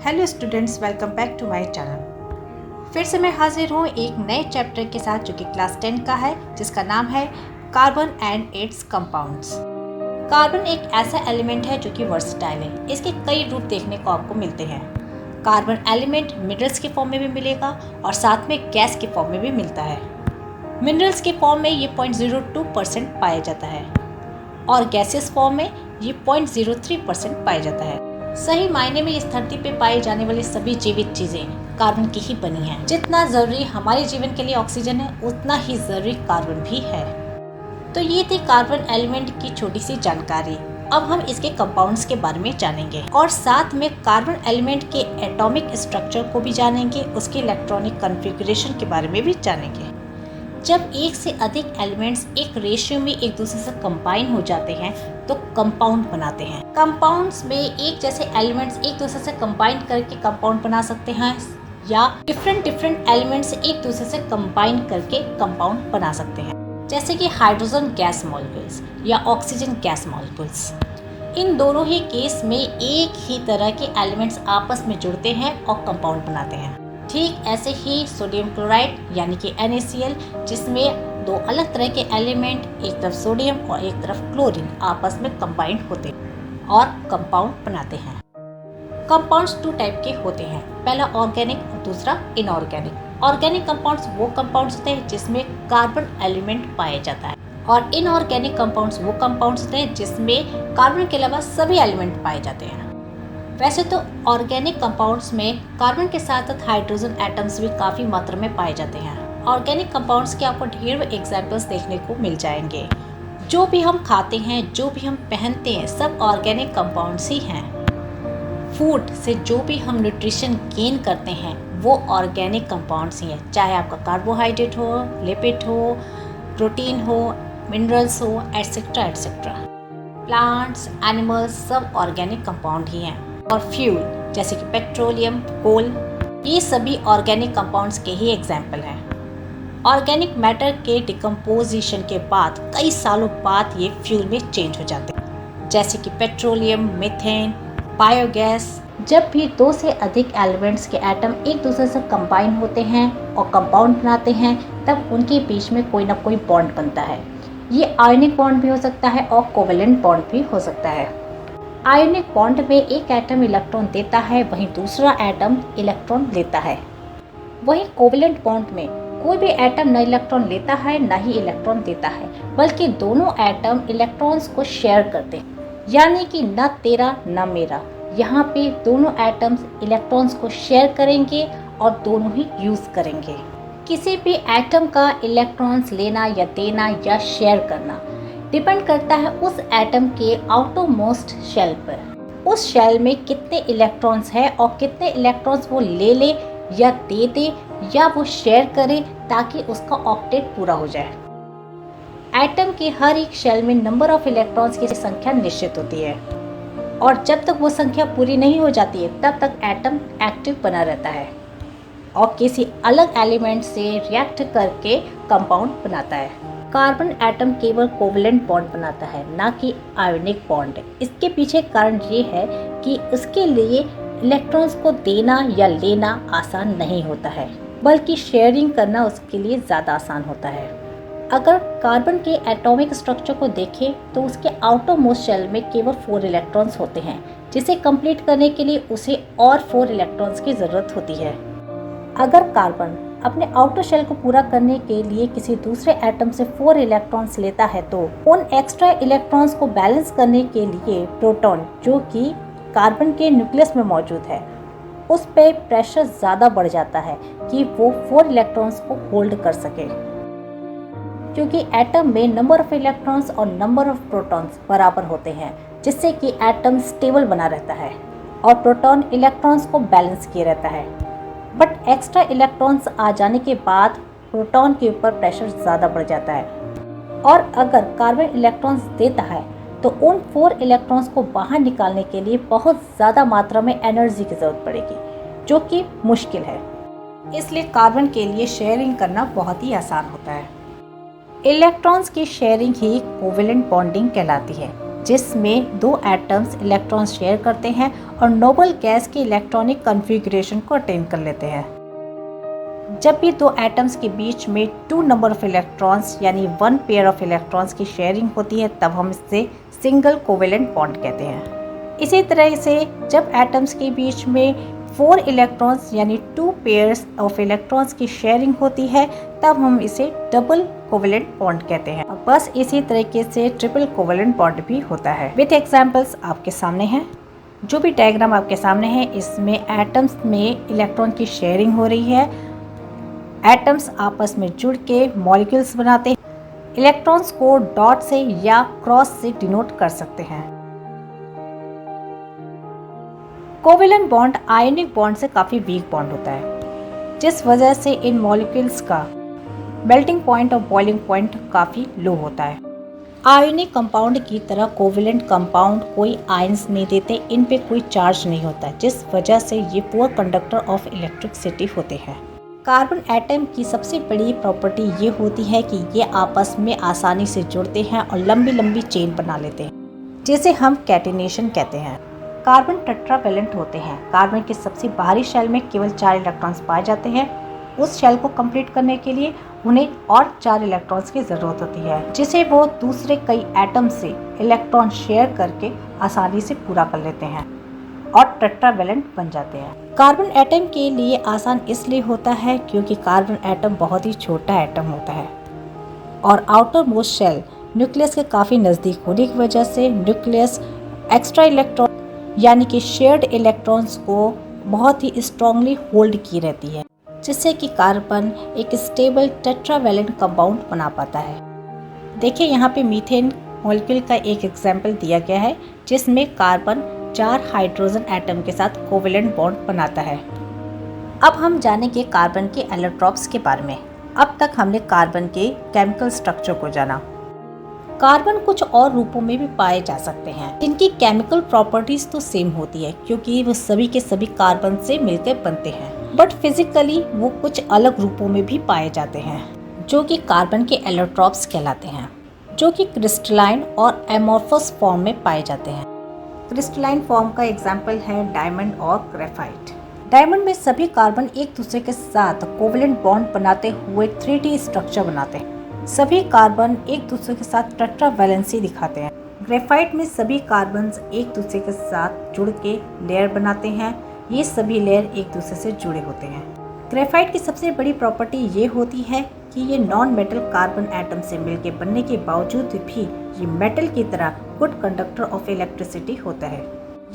Hello students, welcome back to my channel. फिर से मैं हाजिर हूँ एक नए चैप्टर के साथ जो कि क्लास 10 का है, जिसका नाम है carbon and it's compounds. Carbon एक ऐसा एलिमेंट है जो कि वर्सटाइल है। इसके कई रूप देखने को आपको मिलते हैं। कार्बन एलिमेंट मिनरल्स के फॉर्म में भी मिलेगा और साथ में गैस के फॉर्म में भी मिलता है। मिनरल्स के फॉर्म में ये 0.02% पाया जाता है और गैसियस फॉर्म में ये 0.03% पाया जाता है। सही मायने में इस धरती पे पाई जाने वाली सभी जीवित चीजें कार्बन की ही बनी हैं। जितना जरूरी हमारे जीवन के लिए ऑक्सीजन है, उतना ही जरूरी कार्बन भी है। तो ये थी कार्बन एलिमेंट की छोटी सी जानकारी। अब हम इसके कंपाउंड्स के बारे में जानेंगे और साथ में कार्बन एलिमेंट के एटॉमिक स्ट्रक्चर को भी जानेंगे, उसके इलेक्ट्रॉनिक कॉन्फ़िगरेशन के बारे में भी जानेंगे। जब एक से अधिक एलिमेंट्स एक रेशियो में एक दूसरे से कंबाइन हो जाते हैं तो कंपाउंड बनाते हैं। कंपाउंड्स में एक जैसे एलिमेंट्स एक दूसरे से कंबाइन करके कंपाउंड बना सकते हैं या डिफरेंट एलिमेंट्स एक दूसरे से कंबाइन करके कंपाउंड बना सकते हैं, जैसे कि हाइड्रोजन गैस मॉलिक्यूल्स या ऑक्सीजन गैस मॉलिक्यूल्स। इन दोनों ही केस में एक ही तरह के एलिमेंट्स आपस में जुड़ते हैं और कंपाउंड बनाते हैं। ठीक ऐसे ही सोडियम क्लोराइड यानी कि NaCl, जिसमें दो अलग तरह के एलिमेंट, एक तरफ सोडियम और एक तरफ क्लोरीन, आपस में कंबाइंड होते हैं और कंपाउंड बनाते हैं। कंपाउंड्स 2 टाइप के होते हैं, पहला ऑर्गेनिक और दूसरा इनऑर्गेनिक। ऑर्गेनिक कंपाउंड्स वो कंपाउंड्स होते हैं जिसमें कार्बन एलिमेंट पाया जाता है और इनऑर्गेनिक कंपाउंड्स वो कंपाउंड्स होते हैं जिसमें कार्बन के अलावा सभी एलिमेंट पाए जाते हैं। वैसे तो ऑर्गेनिक कंपाउंड्स में कार्बन के साथ साथ हाइड्रोजन एटम्स भी काफ़ी मात्रा में पाए जाते हैं। ऑर्गेनिक कंपाउंड्स के आपको ढेर एग्जाम्पल्स देखने को मिल जाएंगे। जो भी हम खाते हैं, जो भी हम पहनते हैं, सब ऑर्गेनिक कंपाउंड्स ही हैं। फूड से जो भी हम न्यूट्रिशन गेन करते हैं वो ऑर्गेनिक कंपाउंड्स ही हैं, चाहे आपका कार्बोहाइड्रेट हो, लिपिड हो, प्रोटीन हो, मिनरल्स हो, एटसेट्रा एटसेट्रा। प्लांट्स, एनिमल्स सब ऑर्गेनिक कंपाउंड ही हैं। और फ्यूल जैसे कि पेट्रोलियम, कोल, ये सभी ऑर्गेनिक कंपाउंड्स के ही एग्जाम्पल हैं। ऑर्गेनिक मैटर के डिकम्पोजिशन के बाद कई सालों बाद ये फ्यूल में चेंज हो जाते हैं, जैसे कि पेट्रोलियम, मीथेन, बायोगैस। जब भी 2 से अधिक एलिमेंट्स के एटम एक दूसरे से कंबाइन होते हैं और कंपाउंड बनाते हैं, तब उनके बीच में कोई ना कोई बॉन्ड बनता है। ये आयनिक बॉन्ड भी हो सकता है और कोवेलेंट बॉन्ड भी हो सकता है। आयनिक बॉन्ड में एक एटम इलेक्ट्रॉन देता है, वहीं दूसरा एटम इलेक्ट्रॉन लेता है। वहीं कोवेलेंट बॉन्ड में कोई भी एटम न इलेक्ट्रॉन लेता है न ही इलेक्ट्रॉन देता है, बल्कि दोनों एटम इलेक्ट्रॉन्स को शेयर करते हैं, यानी कि न तेरा न मेरा। यहाँ पे दोनों एटम्स इलेक्ट्रॉन्स को शेयर करेंगे और दोनों ही यूज करेंगे। किसी भी एटम का इलेक्ट्रॉन्स लेना या देना या शेयर करना डिपेंड करता है उस एटम के आउटरमोस्ट शेल पर। उस शेल में कितने इलेक्ट्रॉन्स हैं और कितने इलेक्ट्रॉन्स वो ले या दे या वो शेयर करे, ताकि उसका ऑक्टेट पूरा हो जाए। एटम के हर एक शेल में नंबर ऑफ इलेक्ट्रॉन्स की संख्या निश्चित होती है और जब तक वो संख्या पूरी नहीं हो जाती है तब तक एटम एक्टिव बना रहता है और किसी अलग एलिमेंट से रिएक्ट करके कंपाउंड बनाता है। कार्बन एटम केवल कोवेलेंट बॉन्ड बनाता है, ना कि आयनिक बॉन्ड। इसके पीछे कारण ये है कि उसके लिए इलेक्ट्रॉन्स को देना या लेना आसान नहीं होता है, बल्कि शेयरिंग करना उसके लिए ज़्यादा आसान होता है। अगर कार्बन के एटॉमिक स्ट्रक्चर को देखें तो उसके आउटर मोस्ट शेल में केवल 4 इलेक्ट्रॉन्स होते हैं, जिसे कंप्लीट करने के लिए उसे और 4 इलेक्ट्रॉन्स की ज़रूरत होती है। अगर कार्बन अपने आउटर शेल को पूरा करने के लिए किसी दूसरे एटम से 4 इलेक्ट्रॉन्स लेता है तो उन एक्स्ट्रा इलेक्ट्रॉन्स को बैलेंस करने के लिए प्रोटॉन, जो कि कार्बन के न्यूक्लियस में मौजूद है, उस पर प्रेशर ज़्यादा बढ़ जाता है कि वो 4 इलेक्ट्रॉन्स को होल्ड कर सके। क्योंकि एटम में नंबर ऑफ इलेक्ट्रॉन्स और नंबर ऑफ प्रोटॉन्स बराबर होते हैं, जिससे कि एटम स्टेबल बना रहता है और प्रोटॉन इलेक्ट्रॉन्स को बैलेंस किए रहता है। बट एक्स्ट्रा इलेक्ट्रॉन्स आ जाने के बाद प्रोटॉन के ऊपर प्रेशर ज़्यादा बढ़ जाता है और अगर कार्बन इलेक्ट्रॉन्स देता है तो उन 4 इलेक्ट्रॉन्स को बाहर निकालने के लिए बहुत ज़्यादा मात्रा में एनर्जी की ज़रूरत पड़ेगी, जो कि मुश्किल है। इसलिए कार्बन के लिए शेयरिंग करना बहुत ही आसान होता है। इलेक्ट्रॉन्स की शेयरिंग ही कोवेलेंट बॉन्डिंग कहलाती है। जिसमें दो एटम्स इलेक्ट्रॉन शेयर करते हैं और नोबल गैस के इलेक्ट्रॉनिक कॉन्फ़िगरेशन को अटेन कर लेते हैं। जब भी दो एटम्स के बीच में 2 नंबर ऑफ इलेक्ट्रॉन्स यानी 1 पेयर ऑफ इलेक्ट्रॉन्स की शेयरिंग होती है तब हम इसे सिंगल कोवेलेंट बॉन्ड कहते हैं। इसी तरह से जब एटम्स के बीच में 4 इलेक्ट्रॉन्स यानी 2 पेयर्स ऑफ इलेक्ट्रॉन्स की शेयरिंग होती है तब हम इसे डबल कोवेलेंट बॉन्ड कहते हैं। बस इसी तरीके से ट्रिपल कोवेलेंट बॉन्ड भी होता है। विथ एग्जांपल्स आपके सामने हैं। जो भी डायग्राम आपके सामने है इसमें एटम्स में इलेक्ट्रॉन की शेयरिंग हो रही है। एटम्स आपस में जुड़ के मॉलिक्यूल्स बनाते हैं। इलेक्ट्रॉन्स को डॉट से या क्रॉस से डिनोट कर सकते हैं। कोवेलेंट बॉन्ड आयनिक बॉन्ड से काफी वीक बॉन्ड होता है, जिस वजह से इन मॉलिक्यूल्स का मेल्टिंग पॉइंट और बॉइलिंग पॉइंट काफी लो होता है। आयनिक कंपाउंड की तरह कोवेलेंट कंपाउंड कोई आयंस नहीं देते, इन पे कोई चार्ज नहीं होता, जिस वजह से ये पुअर कंडक्टर ऑफ इलेक्ट्रिसिटी होते हैं। कार्बन एटम की सबसे बड़ी प्रॉपर्टी ये होती है कि ये आपस में आसानी से जुड़ते हैं और लंबी लंबी चेन बना लेते हैं, जिसे हम कैटिनेशन कहते हैं। कार्बन टेट्रावैलेंट होते हैं। कार्बन के सबसे बाहरी शेल में केवल 4 इलेक्ट्रॉन्स पाए जाते हैं। उस शेल को कंप्लीट करने के लिए उन्हें और 4 इलेक्ट्रॉन्स की ज़रूरत होती है, जिसे वो दूसरे कई एटम से इलेक्ट्रॉन शेयर करके आसानी से पूरा कर लेते हैं और टेट्रावैलेंट बन जाते हैं। कार्बन एटम के लिए आसान इसलिए होता है क्योंकि कार्बन एटम बहुत ही छोटा एटम होता है और आउटर मोस्ट शेल न्यूक्लियस के काफ़ी नज़दीक होने की वजह से न्यूक्लियस एक्स्ट्रा इलेक्ट्रॉन यानी कि शेयर्ड इलेक्ट्रॉन्स को बहुत ही स्ट्रांगली होल्ड की रहती है, जिससे कि कार्बन एक स्टेबल टेट्रावैलेंट कंपाउंड बना पाता है। देखिए यहाँ पे मीथेन मॉलिक्यूल का एक एग्जाम्पल दिया गया है, जिसमें कार्बन 4 हाइड्रोजन एटम के साथ कोवेलेंट बॉन्ड बनाता है। अब हम जानेंगे कार्बन के एलोट्रॉप्स के बारे में। अब तक हमने कार्बन के केमिकल स्ट्रक्चर को जाना। कार्बन कुछ और रूपों में भी पाए जा सकते हैं, जिनकी केमिकल प्रॉपर्टीज तो सेम होती है क्योंकि वो सभी के सभी कार्बन से मिलकर बनते हैं, बट फिजिकली वो कुछ अलग रूपों में भी पाए जाते हैं, जो कि कार्बन के एलोट्रॉप्स कहलाते हैं, जो कि क्रिस्टलाइन और एमोर्फस फॉर्म में पाए जाते हैं। क्रिस्टलाइन फॉर्म का एग्जाम्पल है डायमंड और ग्रेफाइट। डायमंड में सभी कार्बन एक दूसरे के साथ कोवेलेंट बॉन्ड बनाते हुए 3D स्ट्रक्चर बनाते हैं। सभी कार्बन एक दूसरे के साथ टेट्रावैलेंसी दिखाते हैं। ग्रेफाइट में सभी कार्बन एक दूसरे के साथ जुड़ के लेयर बनाते हैं। ये सभी लेयर एक दूसरे से जुड़े होते हैं। ग्रेफाइट की सबसे बड़ी प्रॉपर्टी ये होती है कि ये नॉन मेटल कार्बन एटम से मिलकर बनने के बावजूद भी ये मेटल की तरह गुड कंडक्टर ऑफ इलेक्ट्रिसिटी होता है।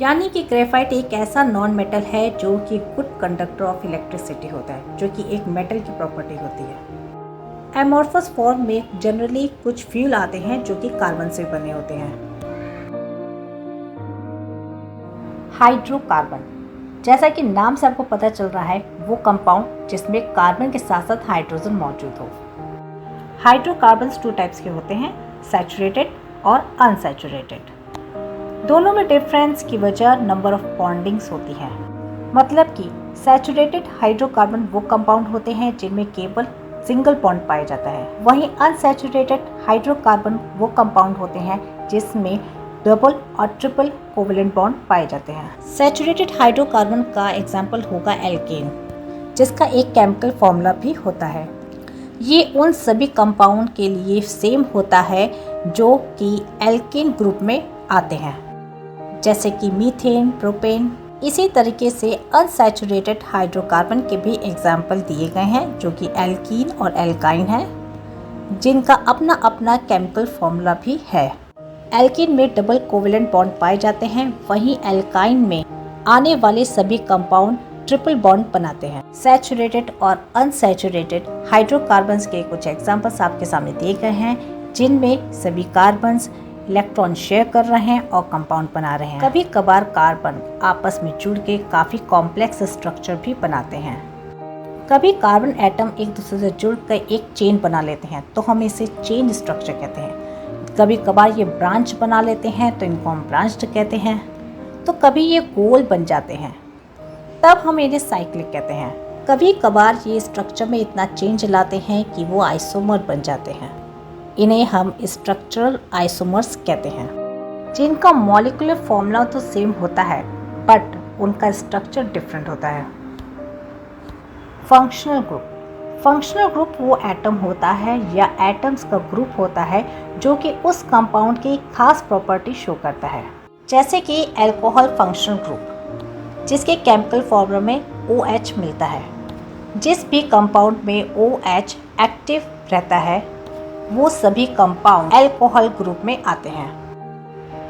यानी कि ग्रेफाइट एक ऐसा नॉन मेटल है जो कि गुड कंडक्टर ऑफ इलेक्ट्रिसिटी होता है, जो कि एक मेटल की प्रॉपर्टी होती है। एमोर्फस फॉर्म में जनरली कुछ फ्यूल आते हैं जो कि कार्बन से बने होते हैं। हाइड्रोकार्बन, जैसा कि नाम से आपको पता चल रहा है, वो कंपाउंड जिसमें कार्बन के साथ साथ हाइड्रोजन मौजूद हो। हाइड्रोकार्बन्स 2 टाइप्स के होते हैं, सैचुरेटेड और अनसैचुरेटेड। दोनों में डिफरेंस की वजह नंबर ऑफ बॉन्डिंग्स होती है। मतलब कि सैचुरेटेड हाइड्रोकार्बन वो कंपाउंड होते हैं जिनमें केवल सिंगल बॉन्ड पाया जाता है, वहीं अनसैचुरेटेड हाइड्रोकार्बन वो कंपाउंड होते हैं जिसमें डबल और ट्रिपल कोवेलेंट बॉन्ड पाए जाते हैं। सैचुरेटेड हाइड्रोकार्बन का एग्जाम्पल होगा एल्केन, जिसका एक केमिकल फॉर्मूला भी होता है। ये उन सभी कंपाउंड के लिए सेम होता है जो कि एल्केन ग्रुप में आते हैं, जैसे कि मीथेन, प्रोपेन। इसी तरीके से अनसैचुरेटेड हाइड्रोकार्बन के भी एग्जाम्पल दिए गए हैं, जो कि एल्कीन और एल्काइन है, जिनका अपना अपना केमिकल फॉर्मूला भी है। एल्कीन में डबल कोवेलेंट बॉन्ड पाए जाते हैं, वहीं एल्काइन में आने वाले सभी कंपाउंड ट्रिपल बॉन्ड बनाते हैं। सैचुरेटेड और अनसैचुरेटेड हाइड्रोकार्बन्स के कुछ एग्जाम्पल्स आपके सामने दिए गए हैं, जिनमें सभी कार्बन्स इलेक्ट्रॉन शेयर कर रहे हैं और कंपाउंड बना रहे हैं। कभी कभार कार्बन आपस में जुड़ के काफ़ी कॉम्प्लेक्स स्ट्रक्चर भी बनाते हैं। कभी कार्बन एटम एक दूसरे से जुड़कर एक चेन बना लेते हैं, तो हम इसे चेन स्ट्रक्चर कहते हैं। कभी कभार ये ब्रांच बना लेते हैं, तो इनको हम ब्रांच्ड कहते हैं। तो कभी ये गोल बन जाते हैं, तब हम इन्हें साइक्लिक कहते हैं। कभी कभार ये स्ट्रक्चर में इतना चेंज लाते हैं कि वो आइसोमर बन जाते हैं, इन्हें हम स्ट्रक्चरल आइसोमर्स कहते हैं। जिनका मॉलिक्यूलर फॉर्मूला तो सेम होता है बट उनका स्ट्रक्चर डिफरेंट होता है। फंक्शनल ग्रुप वो एटम होता है या एटम्स का ग्रुप होता है जो कि उस कंपाउंड की खास प्रॉपर्टी शो करता है। जैसे कि अल्कोहल फंक्शनल ग्रुप जिसके केमिकल फॉर्मूला में OH मिलता है। जिस भी कंपाउंड में OH एक्टिव रहता है वो सभी कंपाउंड अल्कोहल ग्रुप में आते हैं।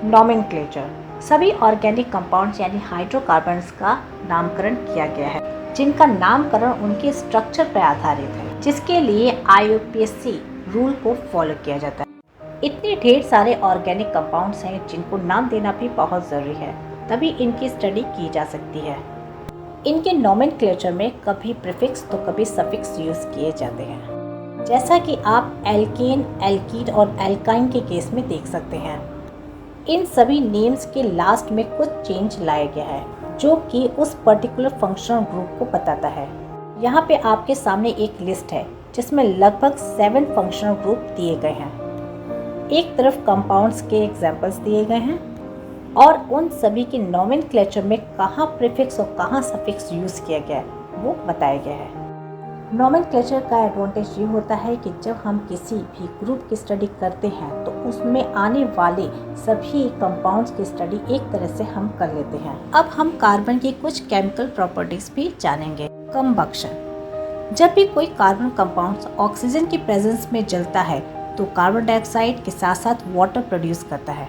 नॉमेनक्लेचर सभी ऑर्गेनिक कंपाउंड्स यानी हाइड्रोकार्बन्स का नामकरण किया गया है जिनका नामकरण उनके स्ट्रक्चर पर आधारित है, जिसके लिए IUPAC रूल को फॉलो किया जाता है। इतने ढेर सारे ऑर्गेनिक कंपाउंड्स हैं जिनको नाम देना भी बहुत ज़रूरी है, तभी इनकी स्टडी की जा सकती है। इनके नॉमेनक्लेचर में कभी प्रीफिक्स तो कभी सफिक्स यूज़ किए जाते हैं, जैसा कि आप एल्केन, एल्कीन और एल्काइन के केस में देख सकते हैं। इन सभी नेम्स के लास्ट में कुछ चेंज लाया गया है जो कि उस पर्टिकुलर फंक्शनल ग्रुप को बताता है। यहाँ पे आपके सामने एक लिस्ट है जिसमें लगभग 7 फंक्शनल ग्रुप दिए गए हैं। एक तरफ कंपाउंड्स के एग्जाम्पल्स दिए गए हैं और उन सभी के नॉमेनक्लेचर में कहाँ प्रीफिक्स और कहाँ सफिक्स यूज़ किया गया है वो बताया गया है। नॉमेनक्लेचर का एडवांटेज ये होता है कि जब हम किसी भी ग्रुप की स्टडी करते हैं तो उसमें आने वाले सभी कंपाउंड्स की स्टडी एक तरह से हम कर लेते हैं। अब हम कार्बन की कुछ केमिकल प्रॉपर्टीज भी जानेंगे। कंबक्शन जब भी कोई कार्बन कंपाउंड ऑक्सीजन की प्रेजेंस में जलता है तो कार्बन डाइऑक्साइड के साथ साथ वाटर प्रोड्यूस करता है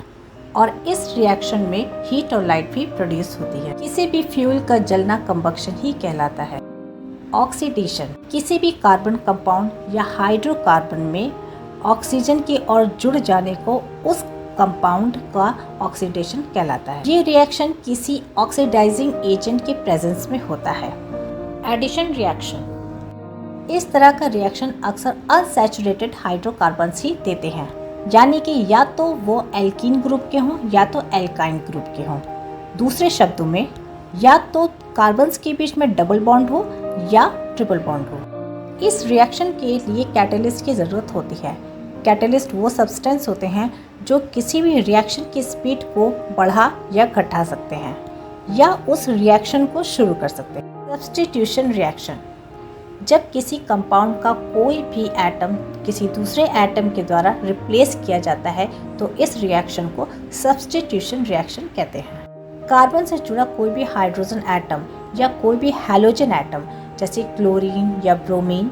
और इस रिएक्शन में हीट और लाइट भी प्रोड्यूस होती है। किसी भी फ्यूल का जलना कंबक्शन ही कहलाता है। ऑक्सीडेशन किसी भी कार्बन कंपाउंड या हाइड्रोकार्बन में ऑक्सीजन के और जुड़ जाने को उस कंपाउंड का ऑक्सीडेशन कहलाता है। ये रिएक्शन किसी ऑक्सीडाइजिंग एजेंट के प्रेजेंस में होता है। एडिशन रिएक्शन इस तरह का रिएक्शन अक्सर अनसैचुरेटेड हाइड्रोकार्बन्स ही देते हैं, यानी कि या तो वो एल्कीन ग्रुप के हों या तो एल्काइन ग्रुप के हों। दूसरे शब्दों में या तो कार्बन्स के बीच में डबल बॉन्ड हो या ट्रिपल बॉन्ड हो। इस रिएक्शन के लिए कैटलिस्ट की ज़रूरत होती है। कैटलिस्ट वो सब्सटेंस होते हैं जो किसी भी रिएक्शन की स्पीड को बढ़ा या घटा सकते हैं या उस रिएक्शन को शुरू कर सकते हैं। सब्स्टिट्यूशन रिएक्शन जब किसी कंपाउंड का कोई भी एटम किसी दूसरे एटम के द्वारा रिप्लेस किया जाता है तो इस रिएक्शन को सब्स्टिट्यूशन रिएक्शन कहते हैं। कार्बन से जुड़ा कोई भी हाइड्रोजन एटम या कोई भी हैलोजन एटम जैसे क्लोरीन या ब्रोमीन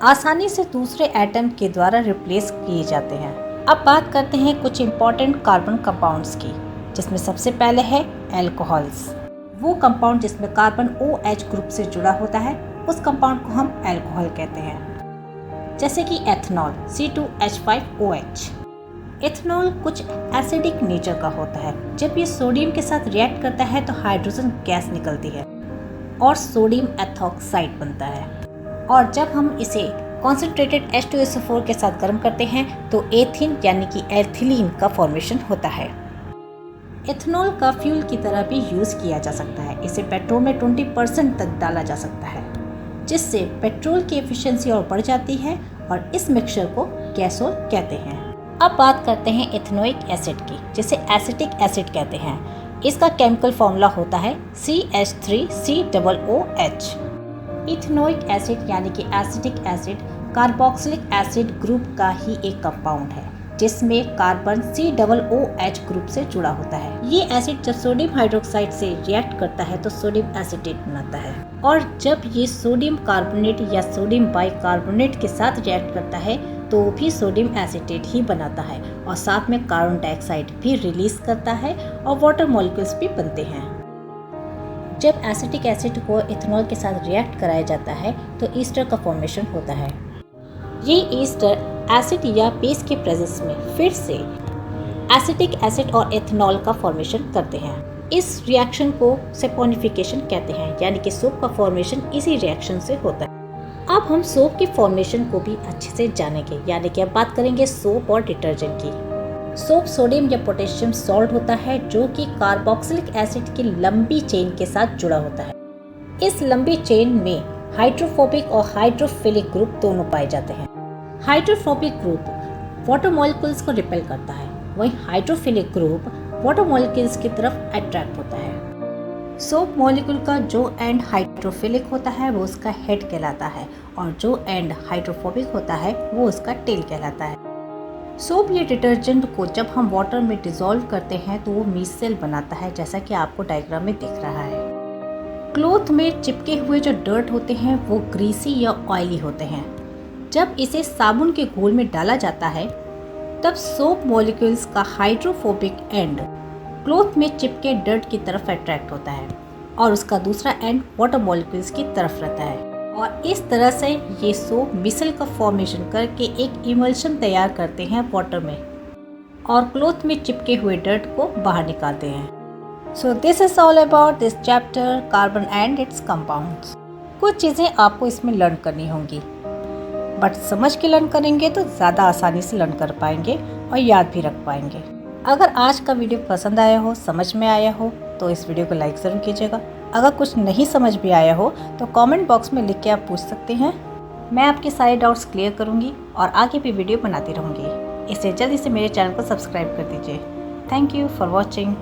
आसानी से दूसरे एटम के द्वारा रिप्लेस किए जाते हैं। अब बात करते हैं कुछ इम्पॉर्टेंट कार्बन कंपाउंड्स की, जिसमें सबसे पहले है अल्कोहल्स। वो कंपाउंड जिसमें कार्बन OH ग्रुप से जुड़ा होता है उस कंपाउंड को हम अल्कोहल कहते हैं, जैसे कि एथनॉल C2H5OH। एथनॉल कुछ एसिडिक नेचर का होता है। जब ये सोडियम के साथ रिएक्ट करता है तो हाइड्रोजन गैस निकलती है और सोडियम एथॉक्साइड बनता है, और जब हम इसे कॉन्सेंट्रेटेड H2SO4 के साथ गर्म करते हैं तो एथिन यानी कि एथिलीन का फॉर्मेशन होता है। एथनॉल का फ्यूल की तरह भी यूज़ किया जा सकता है। इसे पेट्रोल में 20% तक डाला जा सकता है, जिससे पेट्रोल की एफिशिएंसी और बढ़ जाती है और इस मिक्सचर को गैसोल कहते हैं। अब बात करते हैं इथेनोइक एसिड की, जिसे एसिटिक एसिड कहते हैं। इसका केमिकल फॉर्मूला होता है CH3COOH। इथेनोइक एसिड यानी कि acetic acid carboxylic acid group का ही एक कंपाउंड है, जिसमें कार्बन COOH ग्रुप से जुड़ा होता है। ये एसिड जब सोडियम हाइड्रोक्साइड से रिएक्ट करता है तो सोडियम एसीटेट बनाता है, और जब ये सोडियम कार्बोनेट या सोडियम बाइकार्बोनेट के साथ रिएक्ट करता है तो भी सोडियम एसीटेट ही बनाता है, और साथ में कार्बन डाइऑक्साइड भी रिलीज करता है और वाटर मॉलिक्यूल्स भी बनते हैं। जब एसिटिक एसिड को इथेनॉल के साथ रिएक्ट कराया जाता है तो ईस्टर का फॉर्मेशन होता है। ये ईस्टर एसिड या बेस के प्रेजेंस में फिर से एसिटिक एसिड और इथेनॉल का फॉर्मेशन करते हैं। इस रिएक्शन को सेपोनिफिकेशन कहते हैं, यानी कि सोप का फॉर्मेशन इसी रिएक्शन से होता है। अब हम सोप की फॉर्मेशन को भी अच्छे से जानेंगे, यानी कि अब बात करेंगे सोप और डिटर्जेंट की। सोप सोडियम या पोटेशियम सॉल्ट होता है जो कि कार्बोक्सिलिक एसिड की लंबी चेन के साथ जुड़ा होता है। इस लंबी चेन में हाइड्रोफोबिक और हाइड्रोफिलिक ग्रुप दोनों पाए जाते हैं। हाइड्रोफोबिक ग्रुप वाटर मॉलिक्यूल्स को रिपेल करता है वहीं हाइड्रोफिलिक ग्रुप वाटर मॉलिक्यूल्स की तरफ अट्रैक्ट होता है। सोप मॉलिक्यूल का जो एंड हाइड्रोफिलिक होता है वो उसका हेड कहलाता है और जो एंड हाइड्रोफोबिक होता है वो उसका टेल कहलाता है। सोप या डिटर्जेंट को जब हम वाटर में डिसॉल्व करते हैं तो वो मिसेल बनाता है, जैसा कि आपको डायग्राम में दिख रहा है। क्लॉथ में चिपके हुए जो डर्ट होते हैं वो ग्रीसी या ऑयली होते हैं। जब इसे साबुन के घोल में डाला जाता है तब सोप मॉलिक्यूल्स का हाइड्रोफोबिक एंड क्लॉथ में चिपके डर्ट की तरफ अट्रैक्ट होता है और उसका दूसरा एंड वाटर मॉलिक्यूल्स की तरफ रहता है और इस तरह से ये सोप मिसल का फॉर्मेशन करके एक इमल्शन तैयार करते हैं वाटर में और क्लॉथ में चिपके हुए डर्ट को बाहर निकालते हैं। So this is all about this chapter carbon and it's compounds. कुछ चीज़ें आपको इसमें लर्न करनी होंगी, बट समझ के लर्न करेंगे तो ज़्यादा आसानी से लर्न कर पाएंगे और याद भी रख पाएंगे। अगर आज का वीडियो पसंद आया हो, समझ में आया हो तो इस वीडियो को लाइक ज़रूर कीजिएगा। अगर कुछ नहीं समझ भी आया हो तो कमेंट बॉक्स में लिख के आप पूछ सकते हैं। मैं आपके सारे डाउट्स क्लियर करूँगी और आगे भी वीडियो बनाती रहूँगी। इससे जल्दी से मेरे चैनल को सब्सक्राइब कर दीजिए। Thank you for watching.